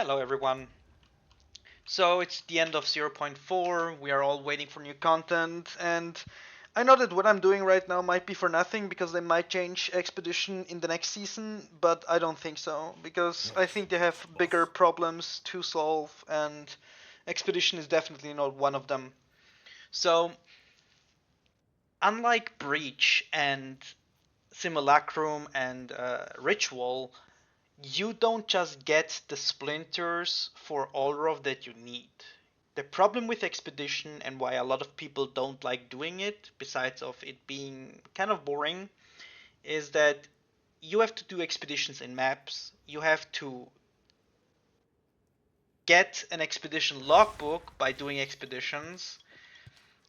Hello everyone. So it's the end of 0.4, we are all waiting for new content, and I know that what I'm doing right now might be for nothing because they might change Expedition in the next season, but I don't think so, because I think they have bigger problems to solve, and Expedition is definitely not one of them. So, unlike Breach and Simulacrum and Ritual, you don't just get the splinters for Olroth that you need. The problem with Expedition and why a lot of people don't like doing it, besides of it being kind of boring, is that you have to do expeditions in maps. You have to get an expedition logbook by doing expeditions,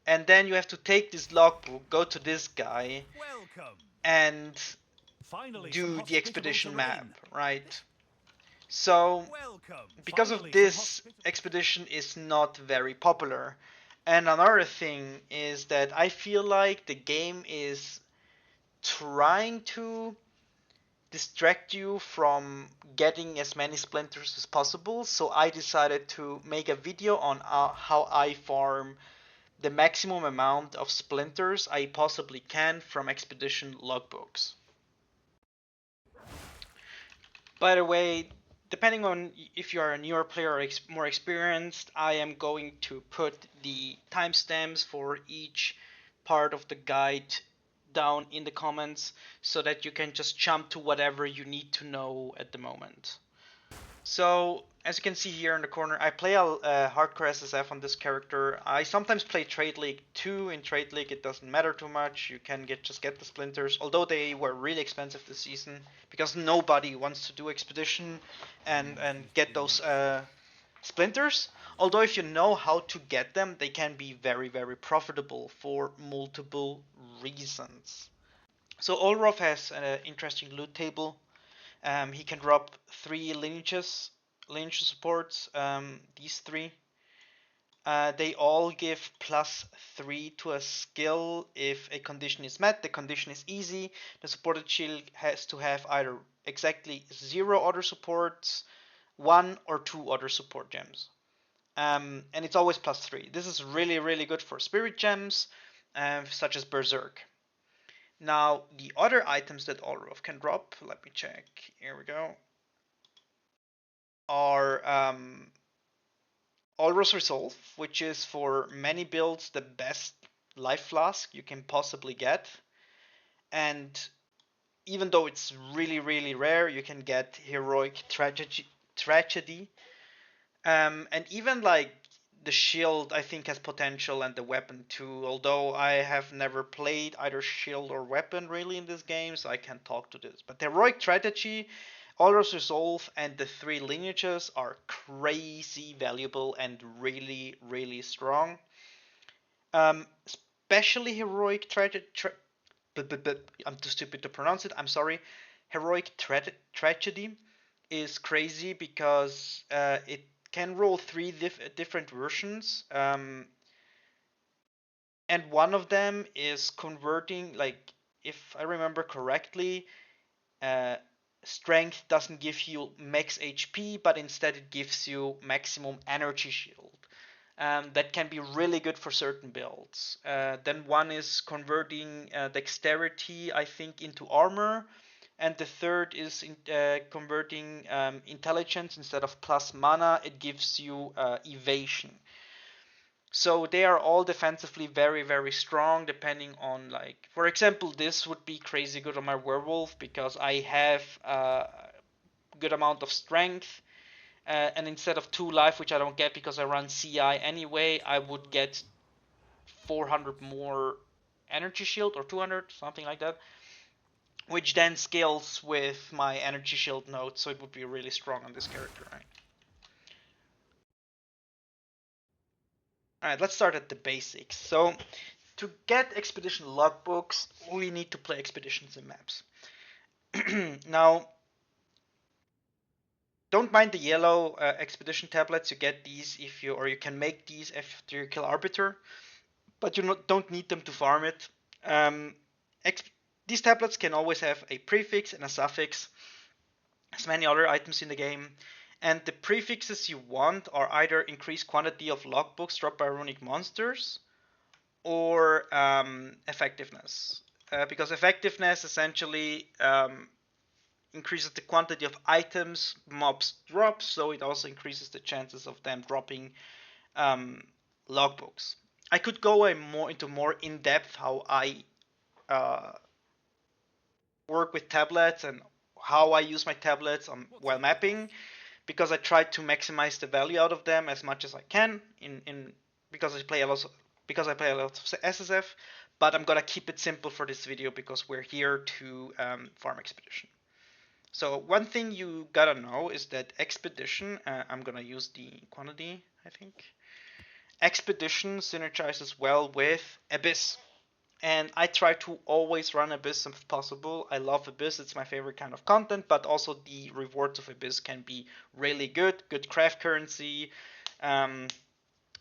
and then you have to take this logbook, go to this guy, and do the expedition map, right? So because of this, Expedition is not very popular. And another thing is that I feel like the game is trying to distract you from getting as many splinters as possible. So I decided to make a video on how I farm the maximum amount of splinters I possibly can from Expedition logbooks. By the way, depending on if you are a newer player or more experienced, I am going to put the timestamps for each part of the guide down in the comments so that you can just jump to whatever you need to know at the moment. So, as you can see here in the corner, I play a hardcore SSF on this character. I sometimes play Trade League too. In Trade League, it doesn't matter too much. You can just get the splinters, although they were really expensive this season because nobody wants to do Expedition and get those splinters. Although if you know how to get them, they can be very, very profitable for multiple reasons. So Olroth has an interesting loot table. He can drop 3 lineage supports. These 3. They all give +3 to a skill if a condition is met. The condition is easy. The supported shield has to have either exactly 0 other supports, 1 or 2 other support gems. And it's always +3. This is really, really good for spirit gems, such as Berserk. Now, the other items that Olroth can drop, let me check, here we go, are Olroth Resolve, which is for many builds the best life flask you can possibly get. And even though it's really, really rare, you can get Heroic Tragedy. And even like the shield, I think, has potential, and the weapon too. Although I have never played either shield or weapon really in this game, so I can't talk to this. But the Heroic Strategy, Olroth Resolve, and the 3 lineages are crazy valuable and really, really strong. Especially Heroic I'm too stupid to pronounce it. I'm sorry. Heroic Tragedy is crazy because it can roll 3 different versions, and one of them is converting, like, if I remember correctly, uh, strength doesn't give you max HP, but instead it gives you maximum energy shield. That can be really good for certain builds. Then one is converting dexterity, I think, into armor, and the third is converting intelligence. Instead of plus mana, it gives you evasion. So they are all defensively very, very strong, depending on, like, for example, this would be crazy good on my werewolf because I have a good amount of strength, and instead of 2 life, which I don't get because I run CI anyway, I would get 400 more energy shield, or 200, something like that, which then scales with my energy shield node, so it would be really strong on this character, right? Alright, let's start at the basics. So, to get expedition logbooks, we need to play expeditions and maps. Now, don't mind the yellow expedition tablets. You get these if you, or you can make these after you kill Arbiter, but you don't need them to farm it. Um, these tablets can always have a prefix and a suffix, as many other items in the game, And the prefixes you want are either increased quantity of logbooks dropped by runic monsters or effectiveness. Because effectiveness essentially increases the quantity of items mobs drop, so it also increases the chances of them dropping logbooks. I could go into more in-depth how I work with tablets and how I use my tablets while mapping, because I try to maximize the value out of them as much as I can because I play a lot of SSF. But I'm gonna keep it simple for this video because we're here to farm expedition. So one thing you gotta know is that expedition, I'm gonna use the quantity, I think. Expedition synergizes well with Abyss. And I try to always run Abyss if possible. I love Abyss, it's my favorite kind of content, but also the rewards of Abyss can be really good. Good craft currency,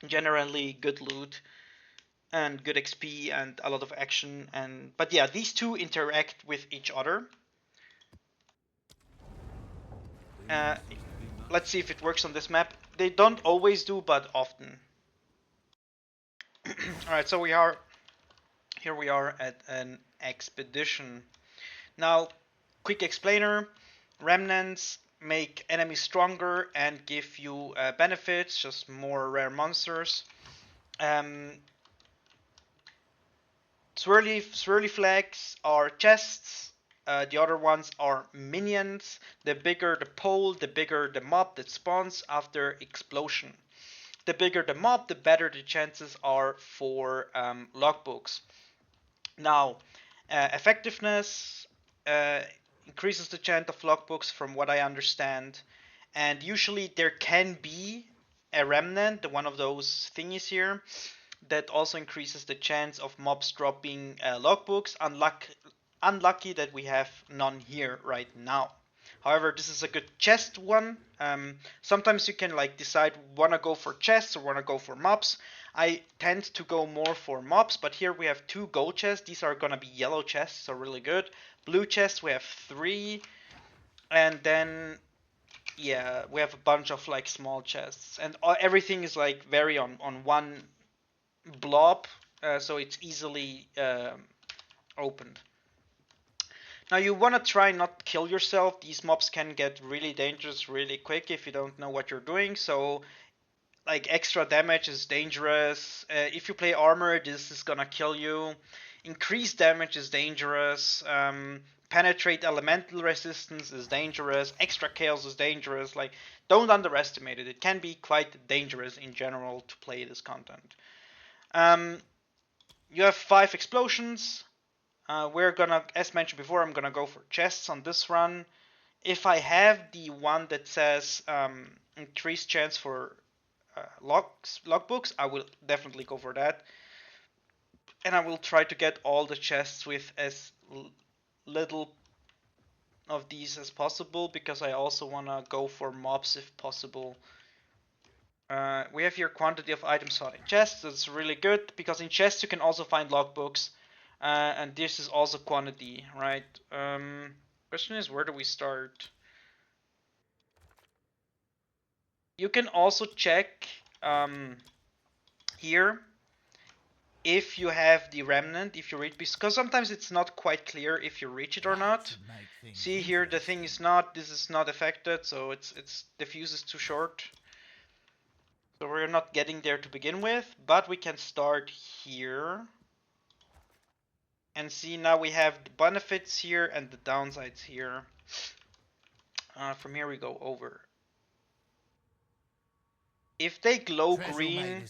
generally good loot, and good XP and a lot of action. But yeah, these two interact with each other. Let's see if it works on this map. They don't always do, but often. Alright, so here we are at an expedition. Now, quick explainer. Remnants make enemies stronger and give you benefits, just more rare monsters. Swirly flags are chests. The other ones are minions. The bigger the pole, the bigger the mob that spawns after explosion. The bigger the mob, the better the chances are for logbooks. Now, effectiveness increases the chance of logbooks from what I understand. And usually there can be a remnant, one of those thingies here, that also increases the chance of mobs dropping logbooks. Unlucky that we have none here right now. However, this is a good chest one. Sometimes you can like decide wanna go for chests or wanna go for mobs. I tend to go more for mobs, but here we have 2 gold chests. These are gonna be yellow chests, so really good. Blue chests we have 3, and then yeah, we have a bunch of like small chests, and everything is like very on one blob, so it's easily opened. Now you want to try not kill yourself. These mobs can get really dangerous really quick if you don't know what you're doing. So like extra damage is dangerous. If you play armor, this is gonna kill you. Increased damage is dangerous. Penetrate elemental resistance is dangerous. Extra chaos is dangerous. Like, don't underestimate it. It can be quite dangerous in general to play this content. You have 5 explosions. We're gonna, as mentioned before, I'm gonna go for chests on this run. If I have the one that says increased chance for logbooks, I will definitely go for that. And I will try to get all the chests with as little of these as possible, because I also want to go for mobs if possible. We have here quantity of items found in chests. That's really good, because in chests you can also find logbooks. And this is also quantity, right? Question is, where do we start? You can also check here if you have the remnant, if you reach, because sometimes it's not quite clear if you reach it or not. See here, the thing is not, this is not affected, so it's the fuse is too short. So we're not getting there to begin with, but we can start here. And see, now we have the benefits here and the downsides here. From here we go over. If they glow green,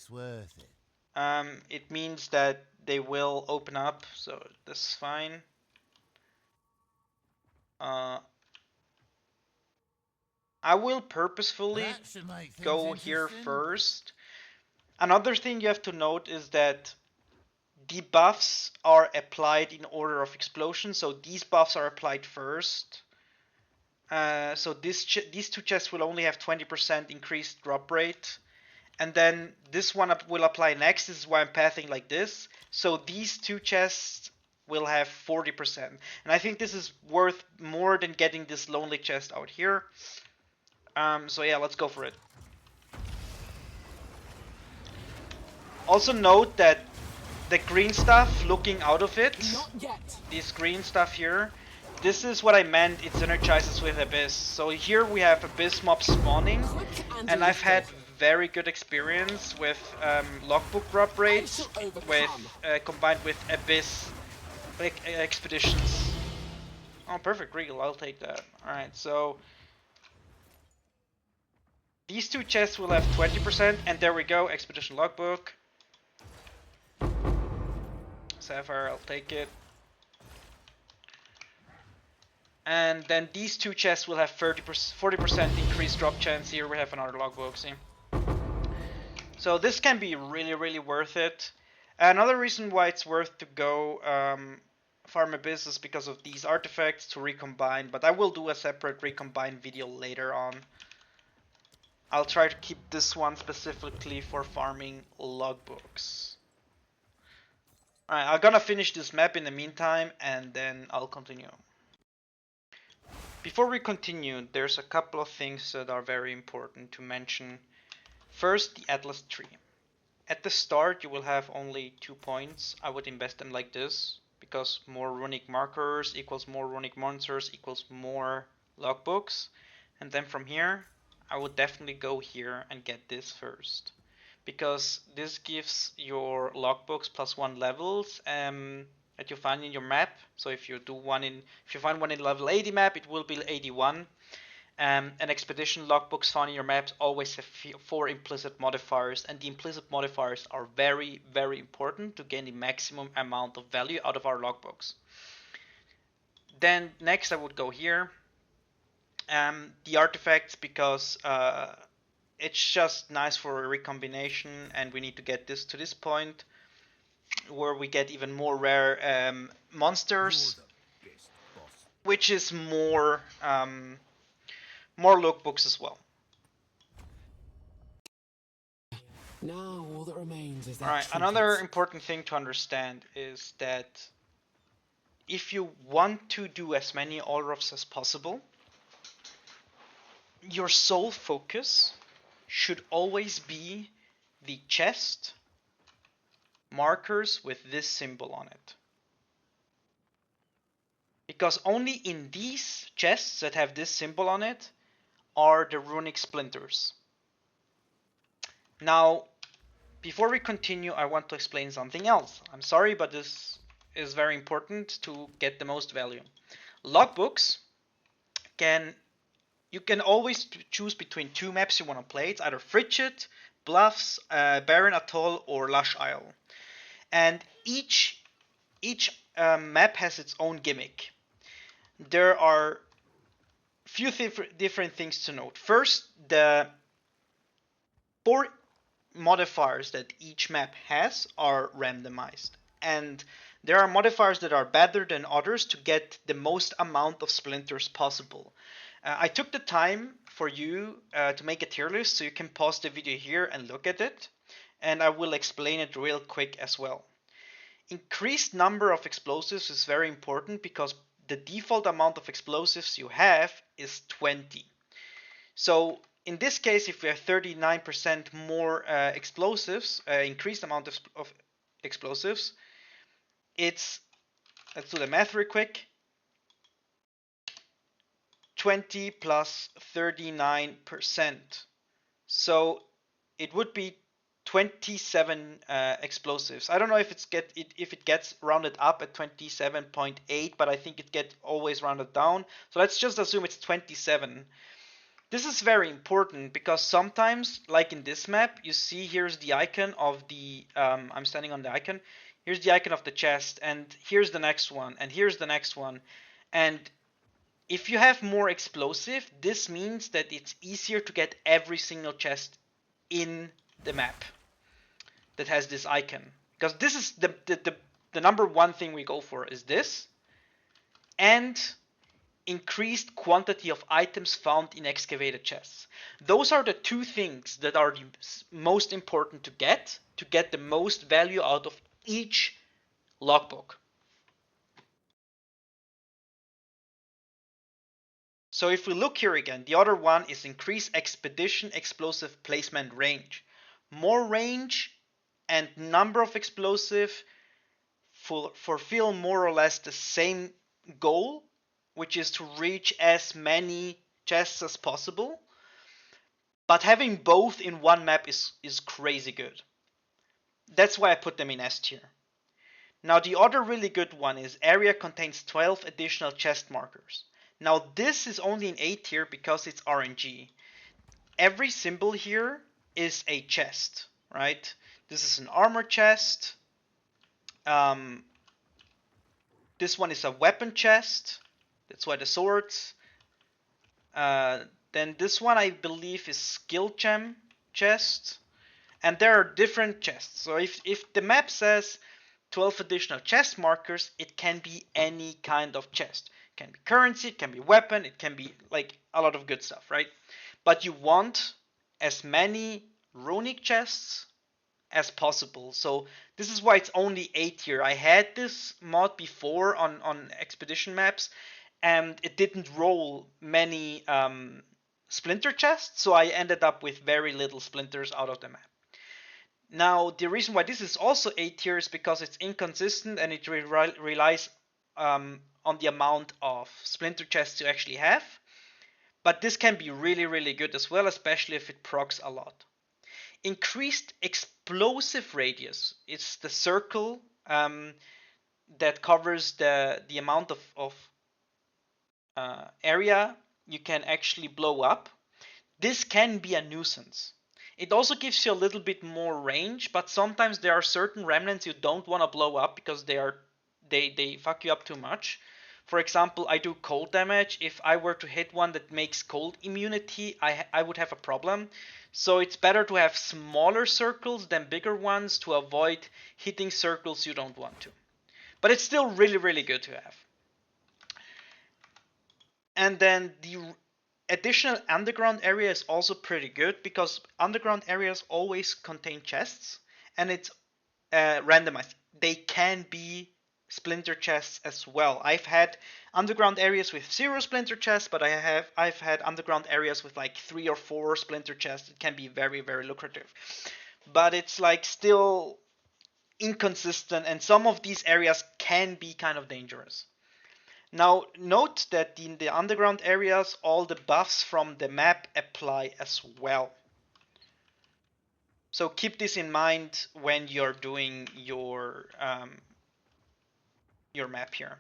it means that they will open up, so this is fine. I will purposefully go here first. Another thing you have to note is that the buffs are applied in order of explosion, so these buffs are applied first. So these 2 chests will only have 20% increased drop rate. And then this one will apply next. This is why I'm pathing like this. So these 2 chests will have 40%. And I think this is worth more than getting this lonely chest out here. So yeah, let's go for it. Also note that the green stuff looking out of it, this green stuff here, this is what I meant, it synergizes with Abyss. So here we have Abyss mobs spawning, and I've had very good experience with Logbook drop rates with combined with Abyss expeditions. Oh, perfect, Regal, I'll take that. Alright, so these two chests will have 20%, and there we go, Expedition Logbook. Sapphire, I'll take it. And then these two chests will have 40% increased drop chance. Here we have another logbook, see? So this can be really, really worth it. Another reason why it's worth to go farm Abyss is because of these artifacts to recombine, but I will do a separate recombine video later on. I'll try to keep this one specifically for farming logbooks. Alright, I'm gonna finish this map in the meantime, and then I'll continue. Before we continue, there's a couple of things that are very important to mention. First, the Atlas tree. At the start, you will have only 2 points. I would invest them like this, because more runic markers equals more runic monsters equals more logbooks. And then from here, I would definitely go here and get this first, because this gives your logbooks +1 levels that you find in your map. So if you find one in level 80 map, it will be 81. And expedition logbooks found in your maps always have 4 implicit modifiers, and the implicit modifiers are very, very important to gain the maximum amount of value out of our logbooks. Then next I would go here. The artifacts, because it's just nice for a recombination, and we need to get this to this point where we get even more rare monsters, which is more logbooks as well. Now all that remains is that. Alright, another important thing to understand is that if you want to do as many Olroths as possible, your sole focus should always be the chest markers with this symbol on it. Because only in these chests that have this symbol on it are the runic splinters. Now, before we continue, I want to explain something else. I'm sorry, but this is very important to get the most value. Logbooks you can always choose between 2 maps you want to play. It's either Frigid, Bluffs, Barren Atoll, or Lush Isle. And each map has its own gimmick. There are few different things to note. First, the 4 modifiers that each map has are randomized, and there are modifiers that are better than others to get the most amount of splinters possible. I took the time for you to make a tier list, so you can pause the video here and look at it, and I will explain it real quick as well. Increased number of explosives is very important, because the default amount of explosives you have is 20. So in this case, if we have 39% more explosives, increased amount of explosives, let's do the math real quick. 20 plus 39%. So it would be 27 explosives. I don't know if it gets rounded up at 27.8, but I think it gets always rounded down. So let's just assume it's 27. This is very important, because sometimes, like in this map, you see here's the icon of the, I'm standing on the icon, here's the icon of the chest, and here's the next one, and here's the next one. And if you have more explosive, this means that it's easier to get every single chest in the map that has this icon. Because this is the number one thing we go for, is this, and increased quantity of items found in excavated chests. Those are the 2 things that are the most important to get the most value out of each logbook. So if we look here again, the other one is increase expedition explosive placement range. More range and number of explosive fulfill more or less the same goal, which is to reach as many chests as possible. But having both in one map is crazy good. That's why I put them in S tier. Now the other really good one is area contains 12 additional chest markers. Now this is only in A tier because it's RNG. Every symbol here is a chest, right? This is an armor chest. This one is a weapon chest. That's why the swords. Then this one I believe is skill gem chest. And there are different chests. So if the map says 12 additional chest markers, it can be any kind of chest. It can be currency, it can be weapon, it can be like a lot of good stuff, right? But you want as many runic chests as possible. So this is why it's only A tier. I had this mod before on expedition maps, and it didn't roll many splinter chests, so I ended up with very little splinters out of the map. Now, the reason why this is also A tier is because it's inconsistent and it relies on the amount of splinter chests you actually have. But this can be really, really good as well, especially if it procs a lot. Increased explosive radius. It's the circle that covers the amount of area you can actually blow up. This can be a nuisance. It also gives you a little bit more range, but sometimes there are certain remnants you don't want to blow up because they fuck you up too much. For example, I do cold damage. If I were to hit one that makes cold immunity, I would have a problem. So it's better to have smaller circles than bigger ones to avoid hitting circles you don't want to. But it's still really, really good to have. And then the additional underground area is also pretty good because underground areas always contain chests and it's randomized. They can be splinter chests as well. I've had underground areas with 0 splinter chests, but I've had underground areas with like 3 or 4 splinter chests. It can be very, very lucrative. But it's like still inconsistent, and some of these areas can be kind of dangerous. Now note that in the underground areas all the buffs from the map apply as well. So keep this in mind when you're doing your map here.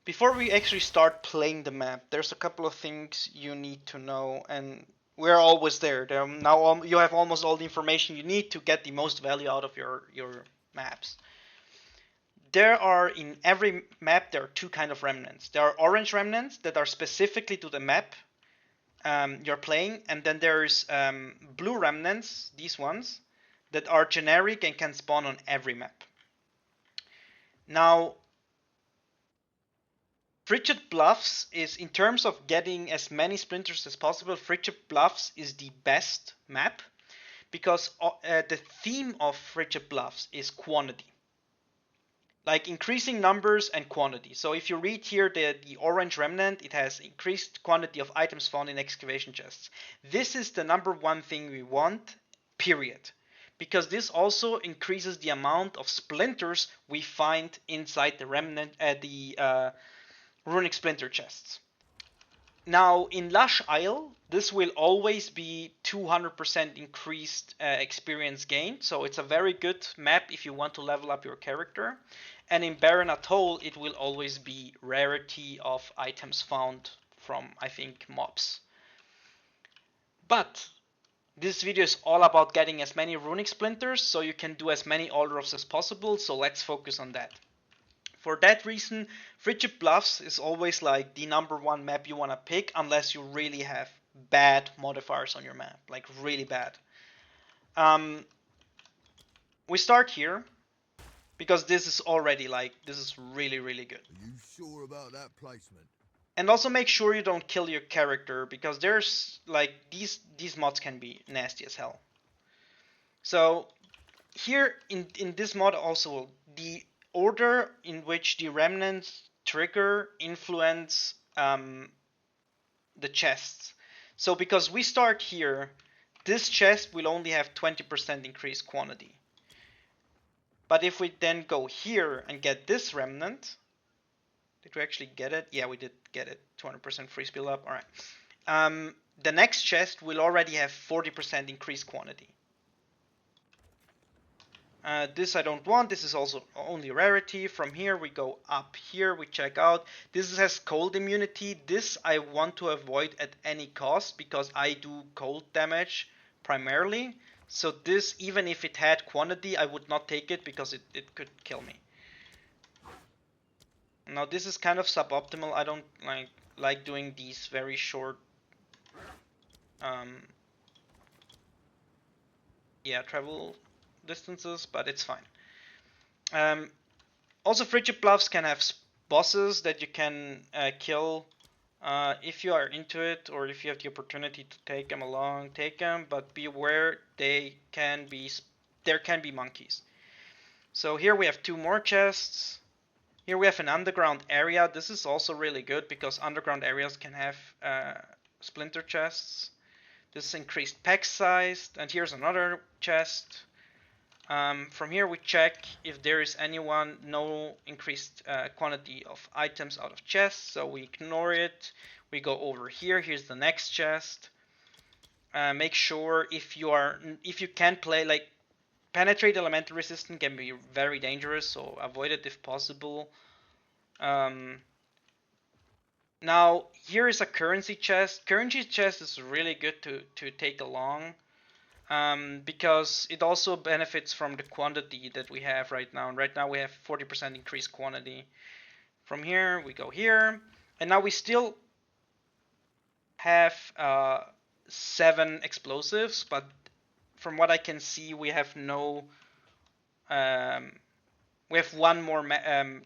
Before we actually start playing the map, there's a couple of things you need to know, and we're always there. Now you have almost all the information you need to get the most value out of your maps. There are, in every map, there are two kinds of remnants. There are orange remnants that are specifically to the map you're playing, and then there's blue remnants, these ones, that are generic and can spawn on every map. Now, Frigid Bluffs is, in terms of getting as many splinters as possible, Frigid Bluffs is the best map because the theme of Frigid Bluffs is quantity. Like increasing numbers and quantity. So if you read here the orange remnant, it has increased quantity of items found in excavation chests. This is the number one thing we want, period. Because this also increases the amount of splinters we find inside the remnant, runic splinter chests. Now in Lush Isle, this will always be 200% increased experience gain, so it's a very good map if you want to level up your character. And in Barren Atoll, it will always be rarity of items found from, I think, mobs. But this video is all about getting as many runic splinters so you can do as many Olroths as possible, so let's focus on that. For that reason, Frigid Bluffs is always like the number one map you want to pick unless you really have bad modifiers on your map, like really bad. We start here because this is already like, this is really, really good. Are you sure about that placement? And also make sure you don't kill your character because there's like, these mods can be nasty as hell. So here in this mod also, the order in which the remnants trigger influence the chests. So because we start here, this chest will only have 20% increased quantity. But if we then go here and get this remnant, did we actually get it? Yeah, we did get it. 200% free spill up. All right. The next chest will already have 40% increased quantity. This I don't want. This is also only rarity. From here we go up here. We check out. This has cold immunity. This I want to avoid at any cost because I do cold damage primarily. So this, even if it had quantity, I would not take it because it could kill me. Now this is kind of suboptimal. I don't like doing these very short travel distances, but it's fine. Also, frigid bluffs can have bosses that you can kill if you are into it, or if you have the opportunity to take them along, take them. But be aware, there can be monkeys. So here we have 2 more chests. Here we have an underground area. This is also really good because underground areas can have splinter chests. This is increased pack size, and here's another chest. From here we check if there is no increased quantity of items out of chests, so we ignore it. We go over here. Here's the next chest. Make sure if you can play like penetrate elemental resistance can be very dangerous, so avoid it if possible. Now here is a currency chest. Currency chest is really good to take along. Because it also benefits from the quantity that we have right now. And right now we have 40% increased quantity. From here, we go here. And now we still have 7 explosives, but from what I can see, we have no... we have 1 more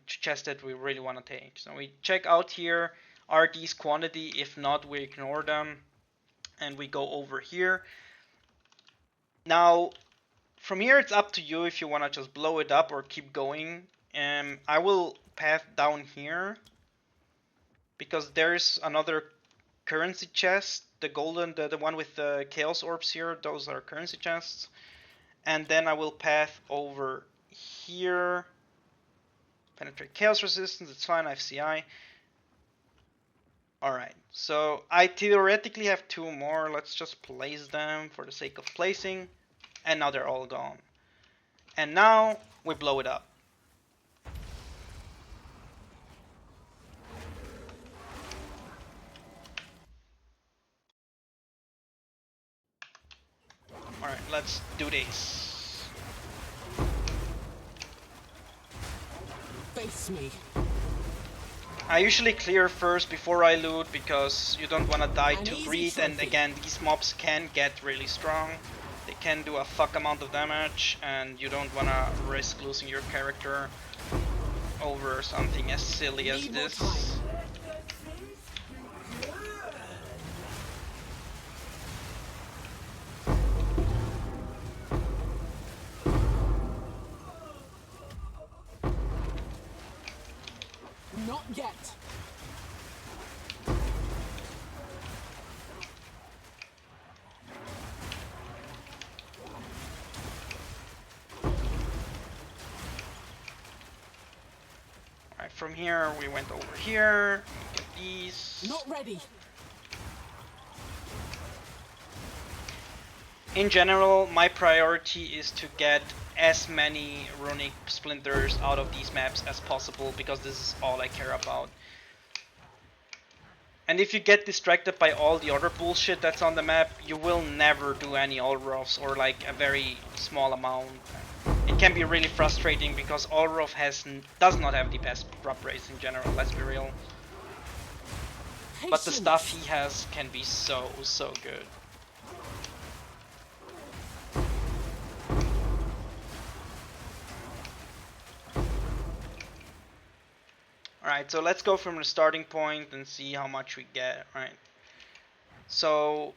chest that we really want to take. So we check out here, are these quantity? If not, we ignore them. And we go over here. Now, from here it's up to you if you want to just blow it up or keep going. I will path down here because there's another currency chest, the golden, the one with the chaos orbs here. Those are currency chests. And then I will path over here. Penetrate chaos resistance. It's fine. I have CI. Alright, so I theoretically have 2 more. Let's just place them for the sake of placing. And now they're all gone. And now we blow it up. Alright, let's do this. Face me. I usually clear first before I loot because you don't want to die to easy greed, and trophy. again these mobs can get really strong. They can do a fuck amount of damage and you don't want to risk losing your character over something as silly as Need more this. time. Not yet. Alright, from here we went over here. Get these. Not ready. In general, my priority is to get as many runic splinters out of these maps as possible because this is all I care about. And if you get distracted by all the other bullshit that's on the map, you will never do any Olroths or like a very small amount. It can be really frustrating because Olroth does not have the best drop rates in general, let's be real. But the stuff he has can be so good. Alright, so let's go from the starting point and see how much we get. Alright. So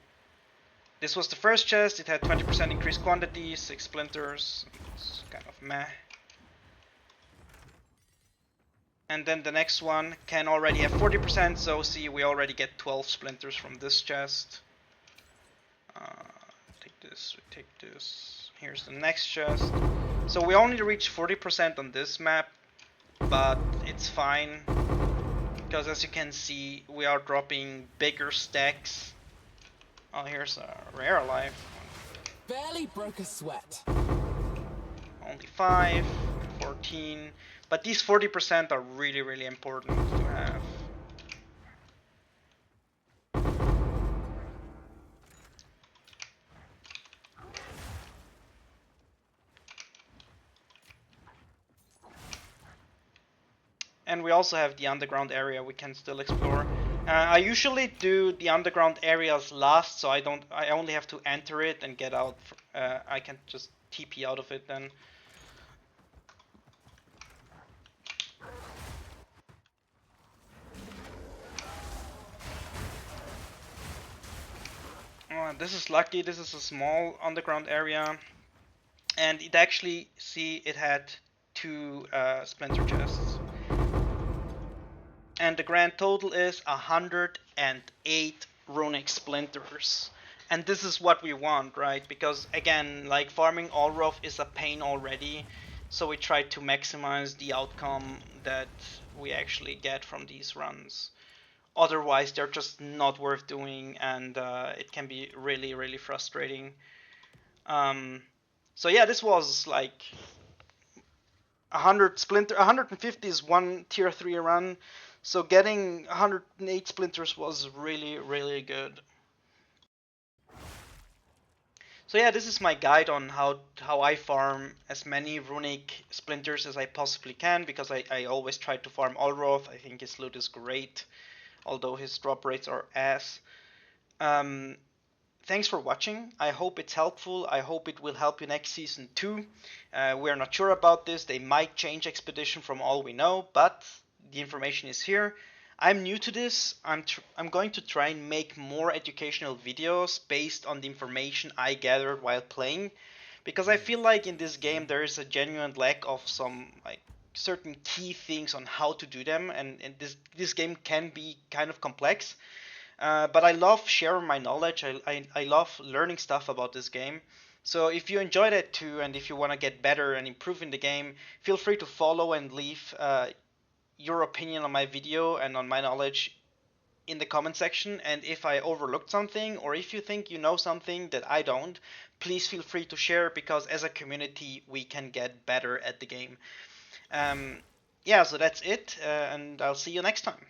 this was the first chest. It had 20% increased quantity, 6 splinters. It's kind of meh. And then the next one can already have 40%, so see, we already get 12 splinters from this chest. Take this, we take this. Here's the next chest. So we only reach 40% on this map, but it's fine. Because as you can see, we are dropping bigger stacks. Oh, here's a rare life. Barely broke a sweat. Only 5, 14. But these 40% are really, really important to have. And we also have the underground area we can still explore. I usually do the underground areas last, so I only have to enter it and get out. I can just TP out of it then. This is lucky. This is a small underground area, and it actually, see, it had 2 splinter chests, and the grand total is 108 runic splinters. And this is what we want, right? Because again, like, farming Olroth is a pain already, so we try to maximize the outcome that we actually get from these runs. Otherwise, they're just not worth doing, and it can be really, really frustrating. So yeah, this was like 150 is one tier 3 run, so getting 108 splinters was really, really good. So yeah, this is my guide on how I farm as many runic splinters as I possibly can, because I always try to farm Olroth. I think his loot is great, although his drop rates are ass. Thanks for watching. I hope it's helpful. I hope it will help you next season too. We're not sure about this. They might change Expedition from all we know, but the information is here. I'm new to this. I'm going to try and make more educational videos based on the information I gathered while playing, because I feel like in this game there is a genuine lack of some like certain key things on how to do them, and this game can be kind of complex. But I love sharing my knowledge. I love learning stuff about this game. So if you enjoyed it too, and if you want to get better and improve in the game, feel free to follow and leave your opinion on my video and on my knowledge in the comment section. And if I overlooked something, or if you think you know something that I don't, please feel free to share, because as a community we can get better at the game. Yeah, so that's it, and I'll see you next time.